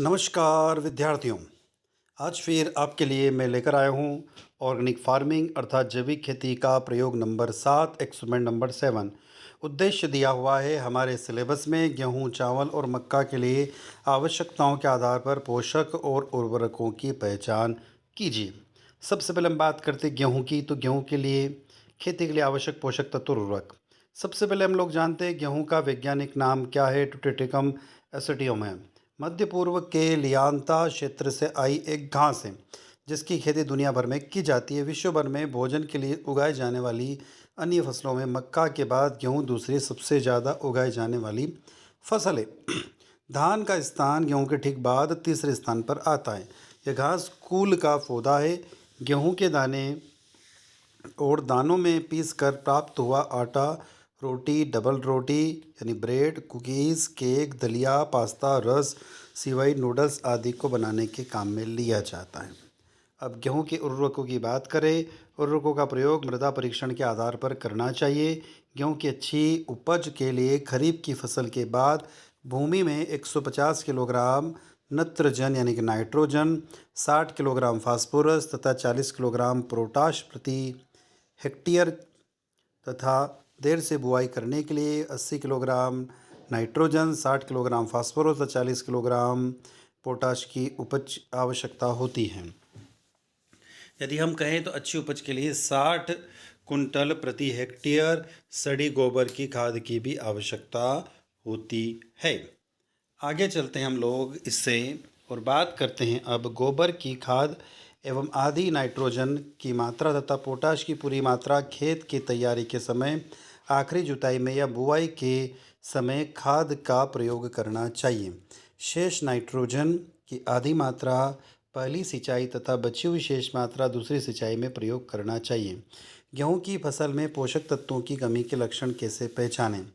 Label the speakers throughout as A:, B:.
A: नमस्कार विद्यार्थियों। आज फिर आपके लिए मैं लेकर आया हूँ ऑर्गेनिक फार्मिंग अर्थात जैविक खेती का प्रयोग नंबर 7 एक्सपेरिमेंट नंबर 7। उद्देश्य दिया हुआ है हमारे सिलेबस में गेहूँ, चावल और मक्का के लिए आवश्यकताओं के आधार पर पोषक और उर्वरकों की पहचान कीजिए। सबसे पहले हम बात करते हैं गेहूँ की। तो गेहूँ के लिए खेती के लिए आवश्यक पोषक तत्व और उर्वरक। सबसे पहले हम लोग जानते हैं गेहूँ का वैज्ञानिक नाम क्या है। ट्यूटेटिकम एसिडियम है। मध्य पूर्व के लियांता क्षेत्र से आई एक घास है जिसकी खेती दुनिया भर में की जाती है। विश्व भर में भोजन के लिए उगाई जाने वाली अन्य फसलों में मक्का के बाद गेहूं दूसरी सबसे ज़्यादा उगाई जाने वाली फसल है। धान का स्थान गेहूं के ठीक बाद तीसरे स्थान पर आता है। यह घास कुल का पौधा है। गेहूं के दाने और दानों में पीस कर प्राप्त हुआ आटा रोटी, डबल रोटी यानी ब्रेड, कुकीज़, केक, दलिया, पास्ता, रस, सिवई, नूडल्स आदि को बनाने के काम में लिया जाता है। अब गेहूं के उर्वरकों की बात करें। उर्वरकों का प्रयोग मृदा परीक्षण के आधार पर करना चाहिए। गेहूं की अच्छी उपज के लिए खरीफ की फसल के बाद भूमि में 150 किलोग्राम नत्रजन यानी कि नाइट्रोजन, 60 किलोग्राम फास्फोरस तथा 40 किलोग्राम पोटाश प्रति हेक्टेयर तथा देर से बुआई करने के लिए 80 किलोग्राम नाइट्रोजन, 60 किलोग्राम फास्फोरस और 40 किलोग्राम पोटाश की उपज आवश्यकता होती है। यदि हम कहें तो अच्छी उपज के लिए 60 कुंटल प्रति हेक्टेयर सड़ी गोबर की खाद की भी आवश्यकता होती है। आगे चलते हैं हम लोग इससे और बात करते हैं अब गोबर की खाद एवं आधी नाइट्रोजन की मात्रा तथा पोटाश की पूरी मात्रा खेत की तैयारी के समय, आखिरी जुताई में या बुआई के समय खाद का प्रयोग करना चाहिए। शेष नाइट्रोजन की आधी मात्रा पहली सिंचाई तथा बची हुई शेष मात्रा दूसरी सिंचाई में प्रयोग करना चाहिए। गेहूं की फसल में पोषक तत्वों की कमी के लक्षण कैसे पहचानें?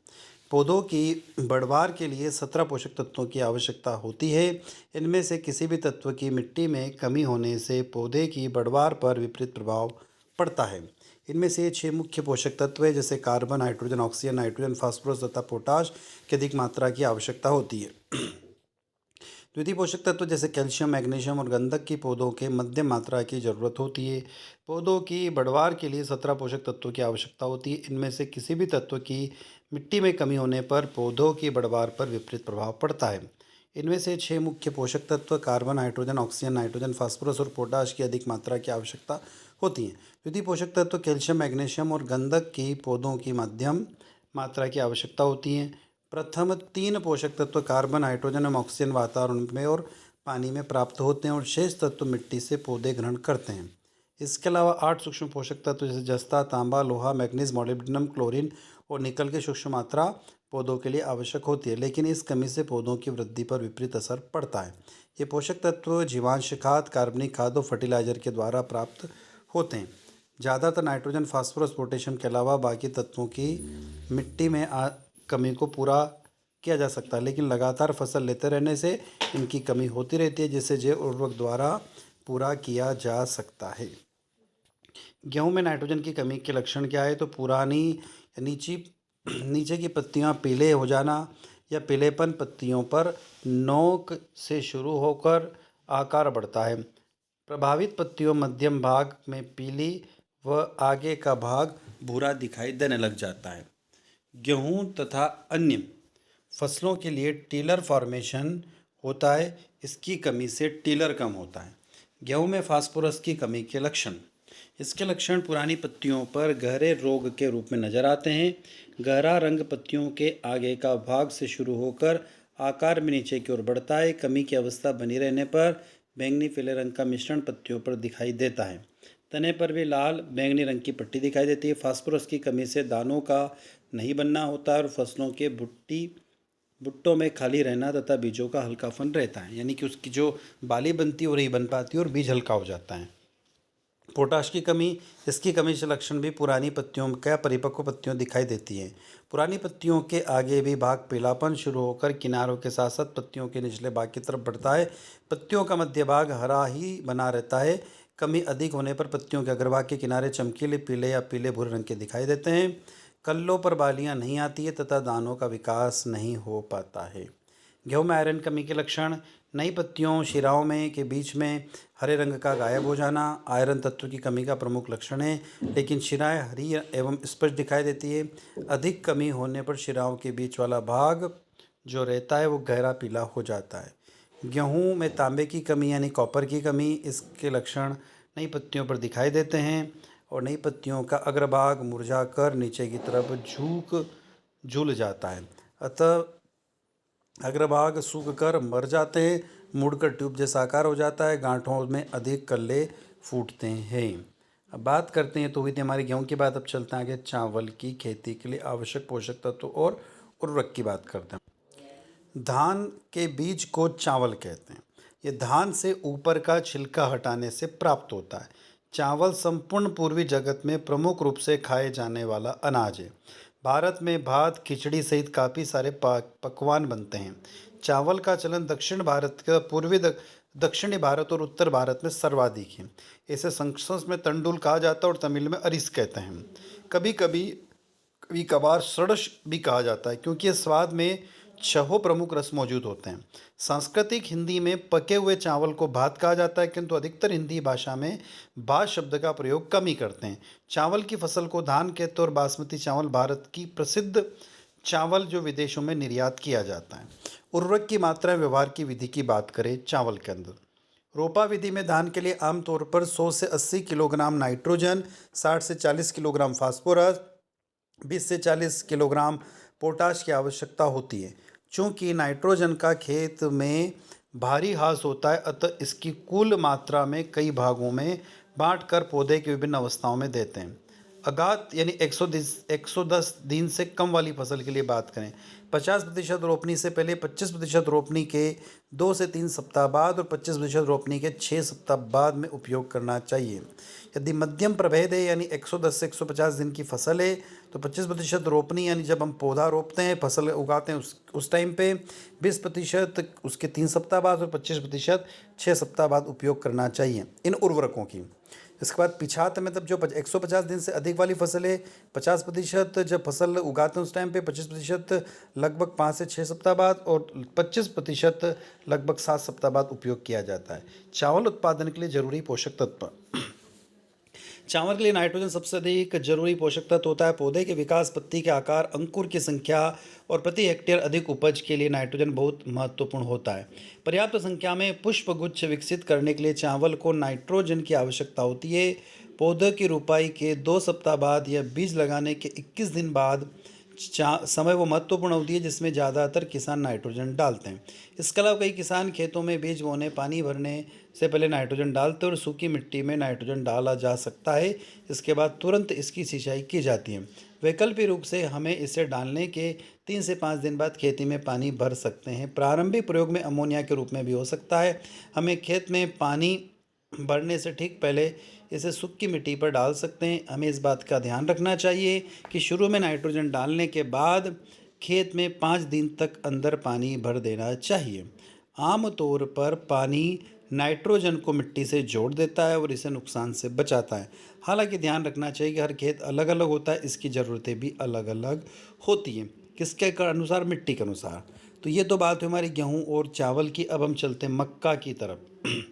A: पौधों की बढ़वार के लिए 17 पोषक तत्वों की आवश्यकता होती है। इनमें से किसी भी तत्व की मिट्टी में कमी होने से पौधे की बढ़वार पर विपरीत प्रभाव पड़ता है। इनमें से 6 मुख्य पोषक तत्व हैं जैसे carbon, hydrogen, oxygen, nitrogen, phosphorus तथा पोटाश की अधिक मात्रा की आवश्यकता होती है। द्वितीय पोषक तत्व जैसे कैल्शियम, मैग्नीशियम और गंधक की पौधों के मध्यम मात्रा की जरूरत होती है। पौधों की बढ़वार के लिए 17 पोषक तत्वों की आवश्यकता होती है। इनमें से किसी भी तत्व की मिट्टी में कमी होने पर पौधों की बढ़वार पर विपरीत प्रभाव पड़ता है। इनमें से 6 मुख्य पोषक तत्व carbon, hydrogen, oxygen, nitrogen, phosphorus और पोटाश की अधिक मात्रा की आवश्यकता होती है। द्वितीय पोषक तत्व कैल्शियम, मैग्नीशियम और गंधक की पौधों की मध्यम मात्रा की आवश्यकता होती है। प्रथम 3 पोषक तत्व कार्बन, हाइड्रोजन एवं ऑक्सीजन वातावरण में और पानी में प्राप्त होते हैं और शेष तत्व मिट्टी से पौधे ग्रहण करते हैं। इसके अलावा 8 सूक्ष्म पोषक तत्व जैसे जस्ता, तांबा, लोहा, मैग्नीज, मॉलिब्डेनम, क्लोरीन और निकल की सूक्ष्म मात्रा पौधों के लिए आवश्यक होती है, लेकिन इस कमी से पौधों की वृद्धि पर विपरीत असर पड़ता है। ये पोषक तत्व जीवांश खाद, कार्बनिक खाद और फर्टिलाइजर के द्वारा प्राप्त होते हैं। ज़्यादातर नाइट्रोजन, फास्फोरस, पोटेशियम के अलावा बाकी तत्वों की मिट्टी में कमी को पूरा किया जा सकता है, लेकिन लगातार फसल लेते रहने से इनकी कमी होती रहती है, जिसे जैव उर्वरक द्वारा पूरा किया जा सकता है। गेहूं में नाइट्रोजन की कमी के लक्षण क्या है? तो पुरानी नीची नीचे की पत्तियां पीले हो जाना या पीलेपन, पत्तियों पर नोक से शुरू होकर आकार बढ़ता है। प्रभावित पत्तियों मध्यम भाग में पीली व आगे का भाग भूरा दिखाई देने लग जाता है। गेहूं तथा अन्य फसलों के लिए टीलर फॉर्मेशन होता है। इसकी कमी से टीलर कम होता है। गेहूं में फास्फोरस की कमी के लक्षण। इसके लक्षण पुरानी पत्तियों पर गहरे रोग के रूप में नजर आते हैं। गहरा रंग पत्तियों के आगे का भाग से शुरू होकर आकार में नीचे की ओर बढ़ता है। कमी की अवस्था बनी रहने पर बैंगनी पीले रंग का मिश्रण पत्तियों पर दिखाई देता है। तने पर भी लाल बैंगनी रंग की पट्टी दिखाई देती है। फास्फोरस की कमी से दानों का नहीं बनना होता है और फसलों के भुट्टों में खाली रहना तथा बीजों का हल्कापन रहता है, यानी कि उसकी जो बाली बनती है वो नहीं बन पाती और बीज हल्का हो जाता है। पोटाश की कमी। इसकी कमी से लक्षण भी पुरानी पत्तियों का परिपक्व पत्तियों दिखाई देती हैं। पुरानी पत्तियों के आगे भी भाग पीलापन शुरू होकर किनारों के साथ साथ पत्तियों के निचले भाग की तरफ बढ़ता है। पत्तियों का मध्य भाग हरा ही बना रहता है। कमी अधिक होने पर पत्तियों के अग्रभाग के किनारे चमकीले पीले या पीले भूरे रंग के दिखाई देते हैं। कल्लों पर बालियां नहीं आती है तथा दानों का विकास नहीं हो पाता है। गेहूं में आयरन कमी के लक्षण। नई पत्तियों शिराओं में के बीच में हरे रंग का गायब हो जाना आयरन तत्व की कमी का प्रमुख लक्षण है, लेकिन शिराएं हरी एवं स्पष्ट दिखाई देती है। अधिक कमी होने पर शिराओं के बीच वाला भाग जो रहता है वो गहरा पीला हो जाता है। गेहूं में तांबे की कमी यानी कॉपर की कमी, इसके लक्षण नई पत्तियों पर दिखाई देते हैं और नई पत्तियों का अग्रभाग मुरझाकर नीचे की तरफ झूल जाता है। अतः अग्रभाग सूख कर मर जाते हैं, मुड़कर ट्यूब जैसा आकार हो जाता है, गांठों में अधिक कल्ले फूटते हैं। अब बात करते हैं, तो हुई थी हमारी गेहूं की बात। अब चलते हैं आगे चावल की खेती के लिए आवश्यक पोषक तत्व और उर्वरक की बात करते हैं। धान के बीज को चावल कहते हैं। ये धान से ऊपर का छिलका हटाने से प्राप्त होता है। चावल संपूर्ण पूर्वी जगत में प्रमुख रूप से खाए जाने वाला अनाज है। भारत में भात खिचड़ी सहित काफ़ी सारे पकवान बनते हैं। चावल का चलन दक्षिण भारत का दक्षिणी भारत और उत्तर भारत में सर्वाधिक है। इसे संस्कृत में तंडुल कहा जाता है और तमिल में अरिस कहते हैं। कभी कभी कभी कभार षडश भी कहा जाता है, क्योंकि इस स्वाद में छहों प्रमुख रस मौजूद होते हैं। सांस्कृतिक हिंदी में पके हुए चावल को भात कहा जाता है, किंतु अधिकतर हिंदी भाषा में भात शब्द का प्रयोग कम ही करते हैं। चावल की फसल को धान कहते हैं और बासमती चावल भारत की प्रसिद्ध चावल जो विदेशों में निर्यात किया जाता है। उर्वरक की मात्रा व्यवहार की विधि की बात करें चावल के अंदर, रोपा विधि में धान के लिए आमतौर पर 100 से 80 किलोग्राम नाइट्रोजन, 60 से 40 किलोग्राम फास्फोरस, 20 से 40 किलोग्राम पोटाश की आवश्यकता होती है। चूँकि नाइट्रोजन का खेत में भारी ह्रास होता है, अतः इसकी कुल मात्रा में कई भागों में बांटकर पौधे की विभिन्न अवस्थाओं में देते हैं। आघात यानी 110 दिन से कम वाली फसल के लिए बात करें, 50% रोपनी से पहले, 25% रोपनी के 2 से 3 सप्ताह बाद और 25% रोपनी के 6 सप्ताह बाद में उपयोग करना चाहिए। यदि मध्यम प्रभेद है यानी 110 से 150 दिन की फसल है तो 25% रोपनी यानी जब हम पौधा रोपते हैं फसल उगाते हैं उस टाइम पे, 20% उसके 3 सप्ताह बाद और 25% 6 सप्ताह बाद उपयोग करना चाहिए इन उर्वरकों की। इसके बाद पिछात में तब जो 150 दिन से अधिक वाली फसल है, 50% जब फसल उगाते हैं उस टाइम पे, 25% लगभग 5 से 6 सप्ताह बाद और 25% लगभग 7 सप्ताह बाद उपयोग किया जाता है। चावल उत्पादन के लिए जरूरी पोषक तत्व। चावल के लिए नाइट्रोजन सबसे अधिक जरूरी पोषक तत्व होता है। पौधे के विकास, पत्ती के आकार, अंकुर की संख्या और प्रति हेक्टेयर अधिक उपज के लिए नाइट्रोजन बहुत महत्वपूर्ण होता है। पर्याप्त संख्या में पुष्प गुच्छ विकसित करने के लिए चावल को नाइट्रोजन की आवश्यकता होती है। पौधे की रोपाई के 2 सप्ताह बाद या बीज लगाने के 21 दिन बाद समय वो महत्वपूर्ण अवधि है जिसमें ज़्यादातर किसान नाइट्रोजन डालते हैं। इसके अलावा कई किसान खेतों में बीज बोने, पानी भरने से पहले नाइट्रोजन डालते हैं और सूखी मिट्टी में नाइट्रोजन डाला जा सकता है। इसके बाद तुरंत इसकी सिंचाई की जाती है। वैकल्पिक रूप से हमें इसे डालने के 3 से 5 दिन बाद खेती में पानी भर सकते हैं। प्रारंभिक प्रयोग में अमोनिया के रूप में भी हो सकता है। हमें खेत में पानी भरने से ठीक पहले इसे सूखी मिट्टी पर डाल सकते हैं। हमें इस बात का ध्यान रखना चाहिए कि शुरू में नाइट्रोजन डालने के बाद खेत में 5 दिन तक अंदर पानी भर देना चाहिए। आमतौर पर पानी नाइट्रोजन को मिट्टी से जोड़ देता है और इसे नुकसान से बचाता है। हालांकि ध्यान रखना चाहिए कि हर खेत अलग अलग होता है, इसकी ज़रूरतें भी अलग अलग होती हैं, किसके अनुसार, मिट्टी के अनुसार। तो ये तो बात हुई हमारी गेहूँ और चावल की। अब हम चलते हैं मक्का की तरफ।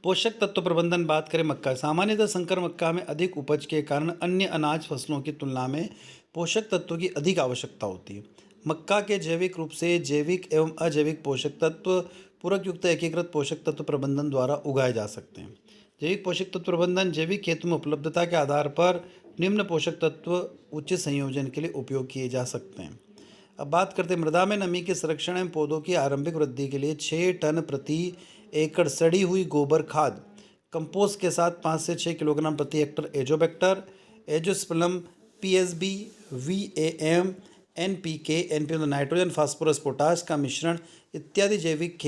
A: पोषक तत्व प्रबंधन बात करें मक्का, सामान्यतः संकर मक्का में अधिक उपज के कारण अन्य अनाज फसलों की तुलना में पोषक तत्वों की अधिक आवश्यकता होती है। मक्का के जैविक रूप से जैविक एवं अजैविक पोषक तत्व पूरक युक्त एकीकृत पोषक तत्व प्रबंधन द्वारा उगाए जा सकते हैं। जैविक पोषक तत्व प्रबंधन जैविक खेतों में उपलब्धता के आधार पर निम्न पोषक तत्व उचित संयोजन के लिए उपयोग किए जा सकते हैं। अब बात करते हैं मृदा में नमी के संरक्षण एवं पौधों की आरंभिक वृद्धि के लिए 6 टन प्रति एकड़ सड़ी हुई गोबर खाद कंपोस्ट के साथ 5 से 6 किलोग्राम प्रति हेक्टर एजोबैक्टर, एजोस्पर्म, PSB, VAM, NPK, NPK nitrogen, phosphorus, potash का मिश्रण इत्यादि जैविक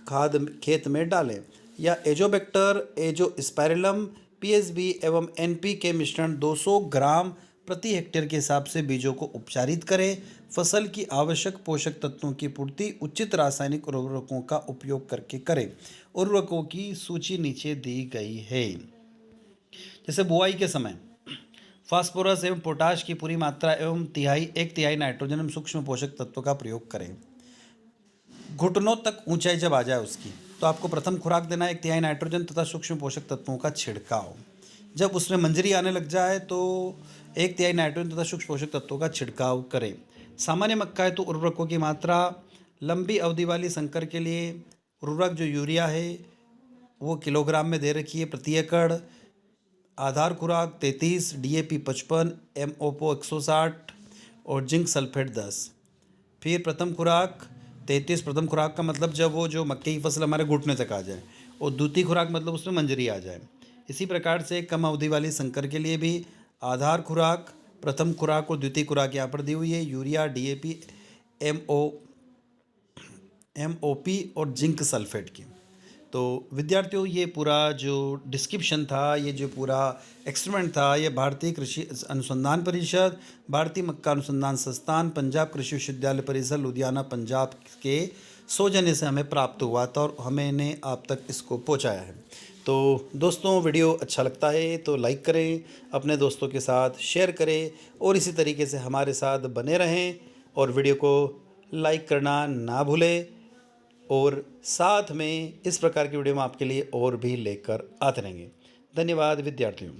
A: खाद खेत में डालें या एजोबैक्टर, एजोस्पाइरलम, पीएसबी एवं एनपीके मिश्रण 200 ग्राम प्रति हेक्टेयर के हिसाब से बीजों को उपचारित करें। फसल की आवश्यक पोषक तत्वों की पूर्ति उचित रासायनिक उर्वरकों का उपयोग करके करें। उर्वरकों की सूची नीचे दी गई है। जैसे बुआई के समय फास्फोरस एवं पोटाश की पूरी मात्रा एवं एक तिहाई नाइट्रोजन एवं सूक्ष्म पोषक तत्वों का प्रयोग करें। घुटनों तक ऊंचाई जब आ जाए उसकी, तो आपको प्रथम खुराक देना है 1/3 नाइट्रोजन तथा सूक्ष्म पोषक तत्वों का छिड़काव। जब उसमें मंजरी आने लग जाए तो 1/3 नाइट्रोजन तथा सूक्ष्म पोषक तत्वों का छिड़काव करें। सामान्य मक्का है तो उर्वरकों की मात्रा, लंबी अवधि वाली संकर के लिए उर्वरक जो यूरिया है वो किलोग्राम में दे रखी है प्रति एकड़। आधार खुराक 33, DAP 55, MOPO 160 और जिंक सल्फेट 10। फिर प्रथम खुराक 33, प्रथम खुराक का मतलब जब वो जो मक्के की फसल हमारे घुटने तक आ जाए, और द्वितीय खुराक मतलब उसमें मंजरी आ जाए। इसी प्रकार से कम अवधि वाली संकर के लिए भी आधार खुराक, प्रथम खुराक और द्वितीय खुराक यहाँ पर दी हुई है, यूरिया, DAP, MOP और जिंक सल्फेट की। तो विद्यार्थियों, ये पूरा जो डिस्क्रिप्शन था, ये जो पूरा एक्सपेरिमेंट था, ये भारतीय कृषि अनुसंधान परिषद, भारतीय मक्का अनुसंधान संस्थान, पंजाब कृषि विश्वविद्यालय परिसर लुधियाना पंजाब के सौजन्य से हमें प्राप्त हुआ था और हमने आप तक इसको पहुंचाया है। तो दोस्तों, वीडियो अच्छा लगता है तो लाइक करें, अपने दोस्तों के साथ शेयर करें और इसी तरीके से हमारे साथ बने रहें और वीडियो को लाइक करना ना भूलें। और साथ में इस प्रकार की वीडियो हम आपके लिए और भी लेकर आते रहेंगे। धन्यवाद विद्यार्थियों।